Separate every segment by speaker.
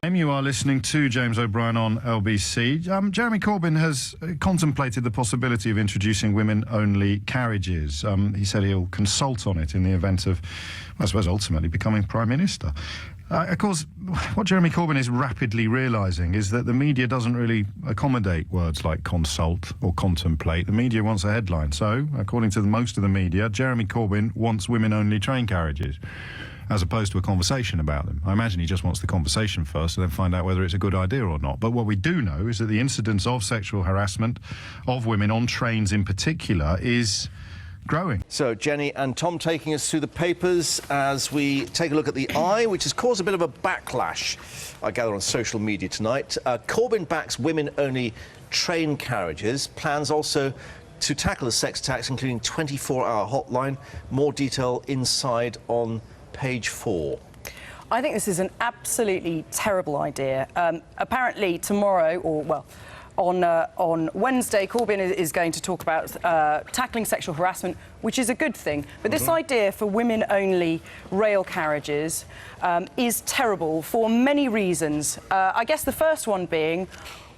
Speaker 1: You are listening to James O'Brien on LBC. Jeremy Corbyn has contemplated the possibility of introducing women-only carriages. He said he'll consult on it in the event of, I suppose, ultimately becoming Prime Minister. Of course, what Jeremy Corbyn is rapidly realising is that the media doesn't really accommodate words like consult or contemplate. The media wants a headline. So, according to most of the media, Jeremy Corbyn wants women-only train carriages, as opposed to a conversation about them. I imagine he just wants the conversation first and then find out whether it's a good idea or not. But what we do know is that the incidence of sexual harassment of women on trains in particular is growing.
Speaker 2: So Jenny and Tom taking us through the papers as we take a look at the Eye, which has caused a bit of a backlash, I gather, on social media tonight. Corbyn backs women-only train carriages, plans also to tackle the sex tax, including 24-hour hotline. More detail inside on page 4.
Speaker 3: I think this is an absolutely terrible idea. Apparently tomorrow, or well, on Wednesday, Corbyn is going to talk about tackling sexual harassment, which is a good thing. But this idea for women-only rail carriages is terrible for many reasons. I guess the first one being,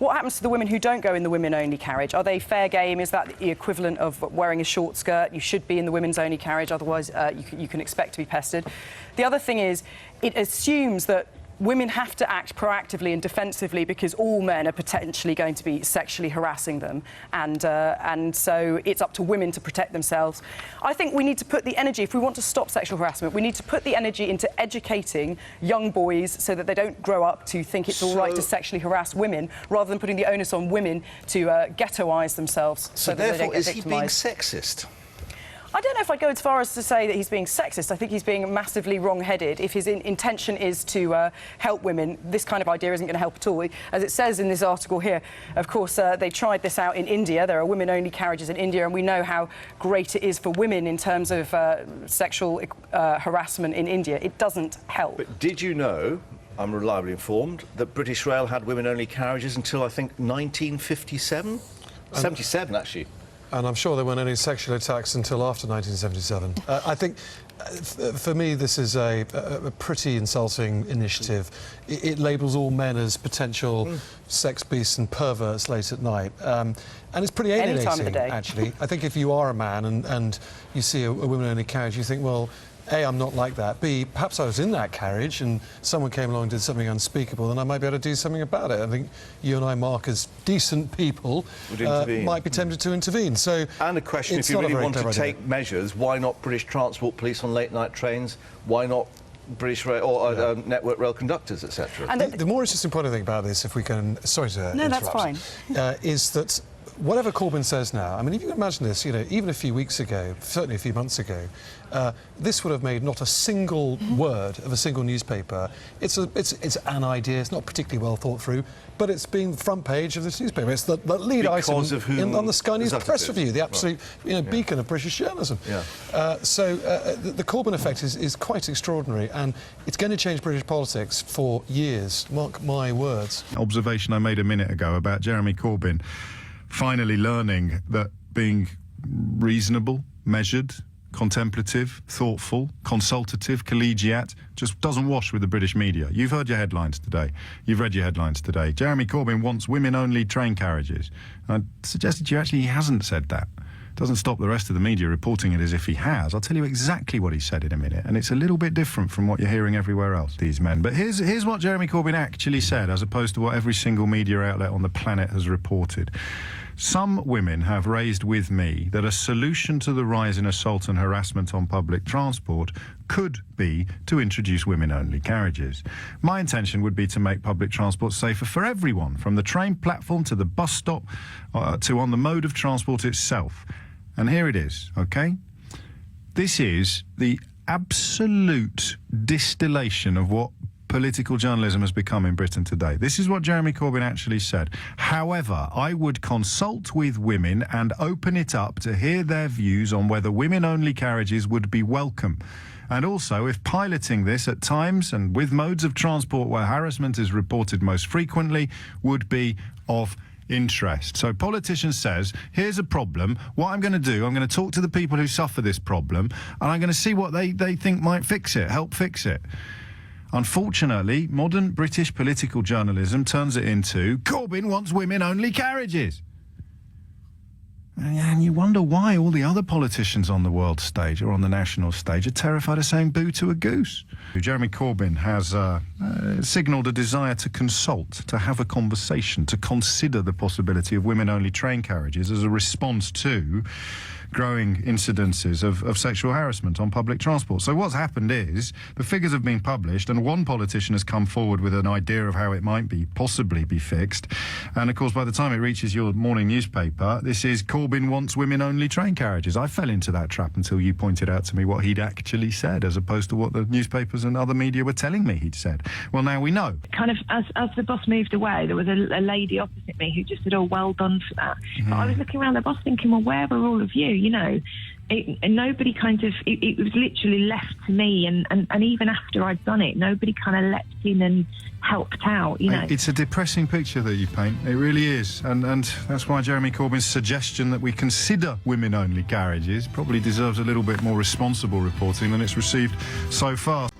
Speaker 3: what happens to the women who don't go in the women-only carriage? Are they fair game? Is that the equivalent of wearing a short skirt? You should be in the women's-only carriage, otherwise you can expect to be pestered. The other thing is, it assumes that women have to act proactively and defensively because all men are potentially going to be sexually harassing them, and so it's up to women to protect themselves. I think we need to put the energy, if we want to stop sexual harassment, we need to put the energy into educating young boys so that they don't grow up to think it's all right to sexually harass women, rather than putting the onus on women to ghettoise themselves.
Speaker 2: So
Speaker 3: that
Speaker 2: therefore,
Speaker 3: they
Speaker 2: is
Speaker 3: don't
Speaker 2: he
Speaker 3: get
Speaker 2: being
Speaker 3: victimised.
Speaker 2: sexist?
Speaker 3: I don't know if I'd go as far as to say that he's being sexist. I think he's being massively wrong-headed. If his intention is to help women, this kind of idea isn't going to help at all. As it says in this article here, of course, they tried this out in India. There are women-only carriages in India, and we know how great it is for women in terms of sexual harassment in India. It doesn't help.
Speaker 2: But did you know, I'm reliably informed, that British Rail had women-only carriages until, I think, 1957? 77, actually.
Speaker 4: And I'm sure there weren't any sexual attacks until after 1977. I think, for me, this is a pretty insulting initiative. It labels all men as potential sex beasts and perverts late at night. And it's pretty alienating,
Speaker 3: Any time of the day.
Speaker 4: actually. I think if you are a man and you see a woman-only carriage, you think, well, A, I'm not like that. B, perhaps I was in that carriage and someone came along and did something unspeakable, then I might be able to do something about it. I think you and I, Mark, as decent people, might be tempted to intervene. So,
Speaker 2: and the question, if you really want to take measures, why not British Transport Police on late-night trains? Why not British Rail or Network Rail conductors, etc.?
Speaker 4: And the more interesting point I think about this, if we can, sorry to interrupt,
Speaker 3: that's fine.
Speaker 4: Is that whatever Corbyn says now, I mean, if you can imagine this, you know, even a few weeks ago, certainly a few months ago, this would have made not a single word of a single newspaper. It's an idea. It's not particularly well thought through, but it's been the front page of this newspaper. It's the lead item on the Sky News Press Review, the absolute beacon of British journalism. So the Corbyn effect is quite extraordinary, and it's going to change British politics for years. Mark my words.
Speaker 1: Observation I made a minute ago about Jeremy Corbyn finally learning that being reasonable, measured, contemplative, thoughtful, consultative, collegiate just doesn't wash with the British media. You've heard your headlines today. You've read your headlines today. Jeremy Corbyn wants women-only train carriages. I suggested to you actually he hasn't said that. Doesn't stop the rest of the media reporting it as if he has. I'll tell you exactly what he said in a minute, and it's a little bit different from what you're hearing everywhere else, these men. But here's what Jeremy Corbyn actually said, as opposed to what every single media outlet on the planet has reported. Some women have raised with me that a solution to the rise in assault and harassment on public transport could be to introduce women-only carriages. My intention would be to make public transport safer for everyone, from the train platform to the bus stop to on the mode of transport itself. And here it is, OK? This is the absolute distillation of what political journalism has become in Britain today. This is what Jeremy Corbyn actually said. However, I would consult with women and open it up to hear their views on whether women-only carriages would be welcome. And also, if piloting this at times and with modes of transport where harassment is reported most frequently would be of interest. So politician says, here's a problem. What I'm going to do, I'm going to talk to the people who suffer this problem, and I'm going to see what they think might fix it, help fix it. Unfortunately, modern British political journalism turns it into Corbyn wants women-only carriages. And you wonder why all the other politicians on the world stage or on the national stage are terrified of saying boo to a goose. Jeremy Corbyn has signalled a desire to consult, to have a conversation, to consider the possibility of women-only train carriages as a response to growing incidences of sexual harassment on public transport. So what's happened is the figures have been published and one politician has come forward with an idea of how it might possibly be fixed. And of course, by the time it reaches your morning newspaper, this is Corbyn wants women-only train carriages. I fell into that trap until you pointed out to me what he'd actually said, as opposed to what the newspapers and other media were telling me he'd said. Well, now we know.
Speaker 5: Kind of, as the bus moved away, there was a lady opposite me who just said, "Oh, well done for that." But I was looking around the bus thinking, well, where were all of you? You know, and nobody kind of, it was literally left to me, and even after I'd done it, nobody kind of leapt in and helped out, you know.
Speaker 1: It's a depressing picture that you paint, it really is, and that's why Jeremy Corbyn's suggestion that we consider women-only carriages probably deserves a little bit more responsible reporting than it's received so far.